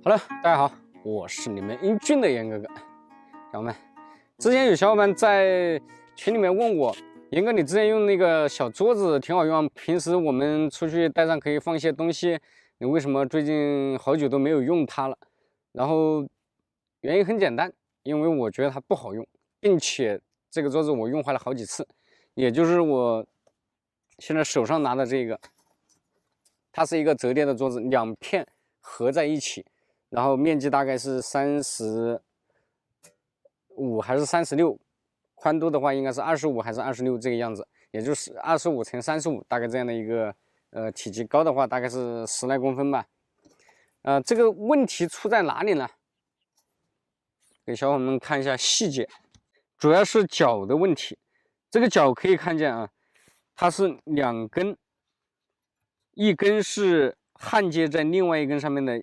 好了，大家好，我是你们英俊的严哥哥。小伙伴们，之前有小伙伴在群里面问我，严哥，你之前用那个小桌子挺好用，平时我们出去带上可以放一些东西，你为什么最近好久都没有用它了？然后原因很简单，因为我觉得它不好用，并且这个桌子我用坏了好几次，也就是我现在手上拿的这个，它是一个折叠的桌子，两片合在一起。然后面积大概是35还是36，宽度的话应该是25还是26这个样子，也就是25乘35，大概这样的一个体积，高的话大概是10来公分吧。这个问题出在哪里呢？给小伙伴们看一下细节，主要是脚的问题。这个脚可以看见啊，它是两根，一根是焊接在另外一根上面的。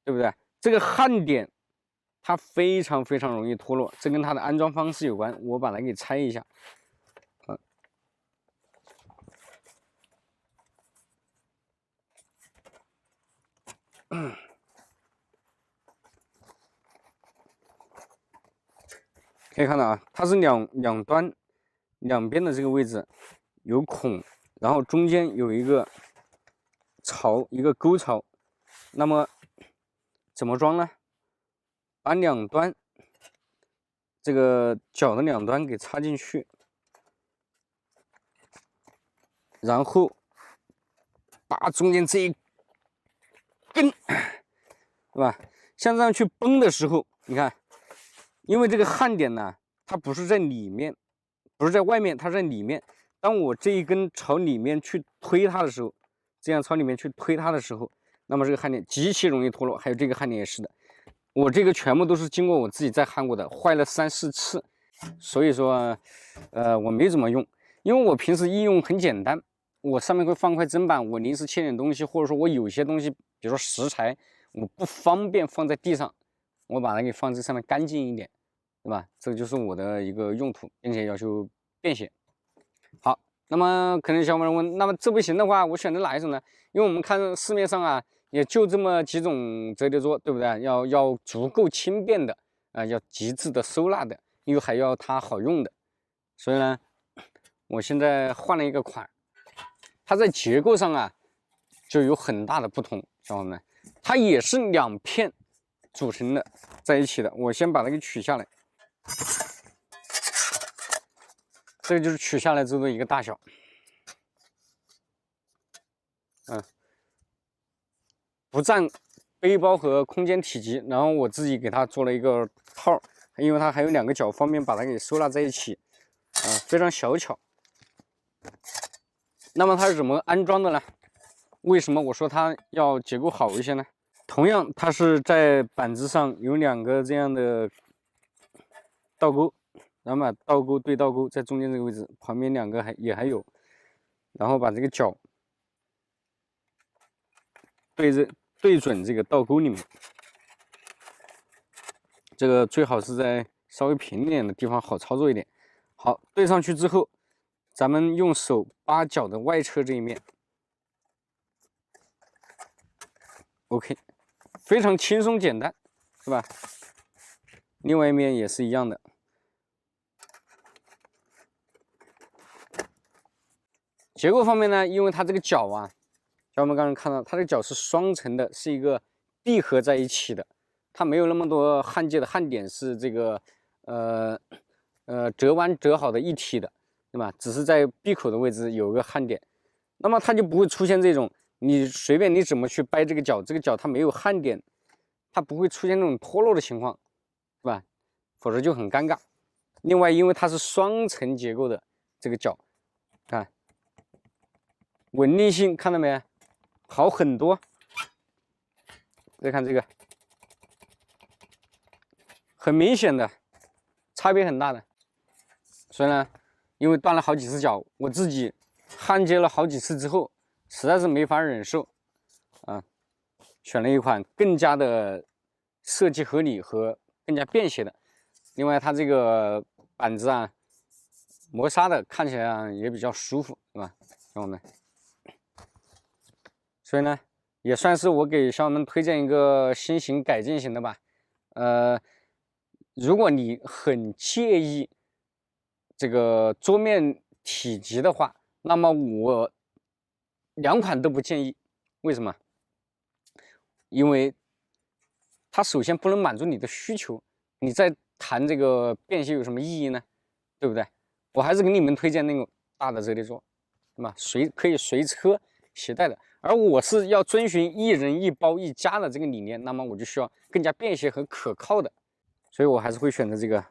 对不对？这个焊点它非常容易脱落，这跟它的安装方式有关。我把它给拆一下，可以看到啊，它是两端两边的这个位置有孔，然后中间有一个槽，一个沟槽。那么怎么装呢？把两端这个脚的两端给插进去，然后把中间这一根，对吧？像这样去绷的时候，你看，因为这个焊点呢，它不是在里面，不是在外面，它在里面。当我这一根朝里面去推它的时候，这样朝里面去推它的时候，那么这个焊点极其容易脱落。还有这个焊点也是的，我这个全部都是经过我自己再焊过的，坏了3、4次，所以说，我没怎么用，因为我平时应用很简单，我上面会放块砧板，我临时切点东西，或者说我有些东西，比如说食材，我不方便放在地上，我把它给放这上面干净一点，对吧？这就是我的一个用途，并且要求便携。好，那么可能小伙伴问，那么这不行的话，我选择哪一种呢？因为我们看市面上啊，也就这么几种折叠桌，对不对？要足够轻便的要极致的收纳的，又还要它好用的。所以呢，我现在换了一个款，它在结构上啊就有很大的不同，小伙伴们，它也是两片组成的在一起的。我先把它给取下来。这个就是取下来之后的一个大小，不占背包和空间体积。然后我自己给它做了一个套，因为它还有两个脚，方便把它给收纳在一起，非常小巧。那么它是怎么安装的呢？为什么我说它要结构好一些呢？同样，它是在板子上有两个这样的倒钩。然后把倒钩对倒钩在中间这个位置，旁边两个也还有，然后把这个脚对准这个倒钩里面，这个最好是在稍微平一点的地方好操作一点。好，对上去之后，咱们用手扒脚的外侧这一面 ，OK， 非常轻松简单，是吧？另外一面也是一样的。结构方面呢，因为它这个脚啊，像我们刚刚看到，它这个脚是双层的，是一个闭合在一起的，它没有那么多焊接的焊点是这个折弯折好的一体的，对吧？只是在闭口的位置有个焊点，那么它就不会出现这种你随便你怎么去掰这个脚，这个脚它没有焊点，它不会出现那种脱落的情况，是吧？否则就很尴尬。另外，因为它是双层结构的这个脚，看。稳定性看到没？好很多。再看这个，很明显的差别很大的。所以呢，因为断了好几次脚，我自己焊接了好几次之后，实在是没法忍受啊，选了一款更加的设计合理和更加便携的。另外，它这个板子啊，磨砂的，看起来也比较舒服，对吧，小伙伴们？所以呢，也算是我给小伙伴们推荐一个新型改进型的吧。如果你很介意这个桌面体积的话，那么我2款都不建议。为什么？因为它首先不能满足你的需求，你再谈这个便携有什么意义呢？对不对？我还是给你们推荐那种大的折叠桌，对吧？可以随车携带的。而我是要遵循1人1包1家的这个理念，那么我就需要更加便携和可靠的，所以我还是会选择这个，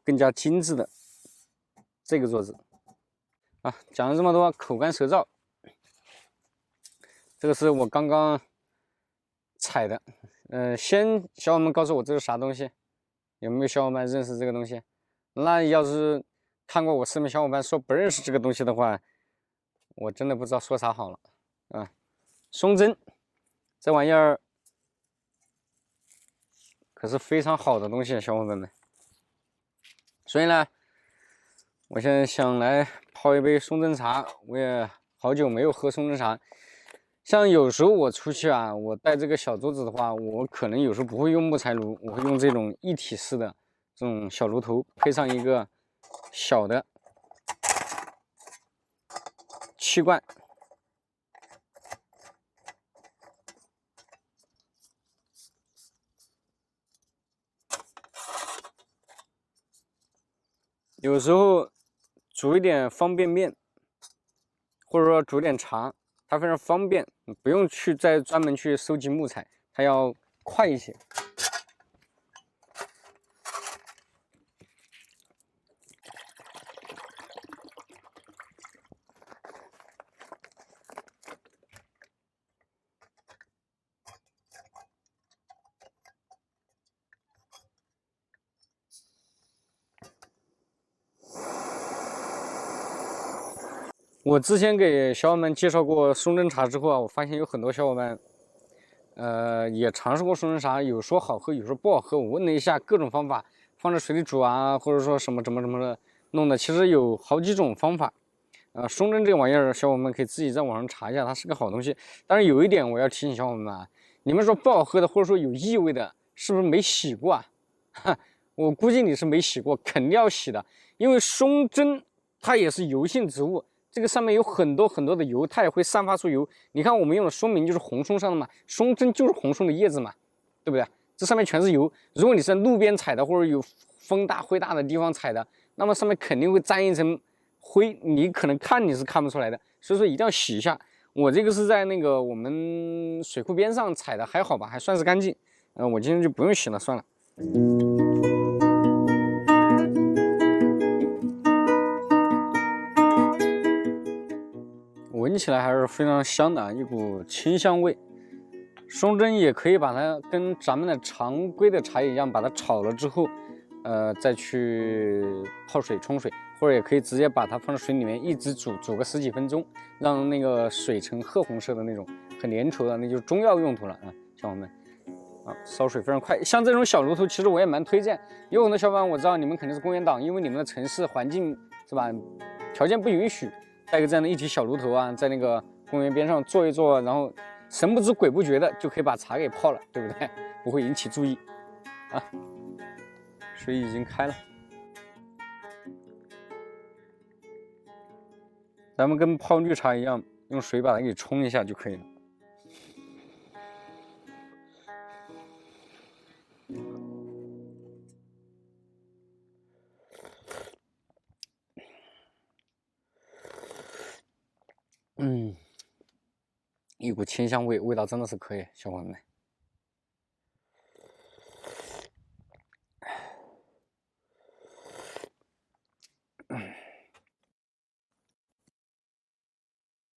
更加精致的这个桌子。啊，讲了这么多，口干舌燥。这个是我刚刚采的，先小伙伴们告诉我这是啥东西？有没有小伙伴认识这个东西？那要是看过我视频小伙伴说不认识这个东西的话，我真的不知道说啥好了啊。松针这玩意儿可是非常好的东西，小伙伴们。所以呢，我现在想来泡一杯松针茶，我也好久没有喝松针茶。像有时候我出去啊，我带这个小桌子的话，我可能有时候不会用木材炉，我会用这种一体式的这种小炉头，配上一个小的气罐。有时候煮一点方便面，或者说煮点茶，它非常方便，不用去再专门去收集木材，它要快一些。我之前给小伙伴们介绍过松针茶之后啊，我发现有很多小伙伴，也尝试过松针茶，有说好喝，有说不好喝。我问了一下各种方法，放在水里煮啊，或者说什么的弄的，其实有好几种方法。松针这个玩意儿，小伙伴们可以自己在网上查一下，它是个好东西。但是有一点我要提醒小伙伴们啊，你们说不好喝的，或者说有异味的，是不是没洗过啊？我估计你是没洗过，肯定要洗的，因为松针它也是油性植物。这个上面有很多的油，它也会散发出油。你看我们用的说明就是红松上的嘛，松针就是红松的叶子嘛，对不对？这上面全是油。如果你是在路边采的，或者有风大灰大的地方采的，那么上面肯定会沾一层灰，你可能你是看不出来的。所以说一定要洗一下。我这个是在那个我们水库边上采的，还好吧，还算是干净。我今天就不用洗了，算了。闻起来还是非常香的，一股清香味。松针也可以把它跟咱们的常规的茶叶一样，把它炒了之后，再去泡水冲水，或者也可以直接把它放在水里面一直煮个10几分钟，让那个水呈褐红色的那种，很粘稠的，那就是中药用途了啊，小伙伴们。烧水非常快，像这种小炉头，其实我也蛮推荐。有很多小伙伴我知道你们肯定是公园党，因为你们的城市环境是吧，条件不允许。带个这样的一体小炉头啊，在那个公园边上坐一坐，然后神不知鬼不觉的就可以把茶给泡了，对不对？不会引起注意啊。水已经开了，咱们跟泡绿茶一样，用水把它给冲一下就可以了。一股清香味，味道真的是可以，小伙伴们。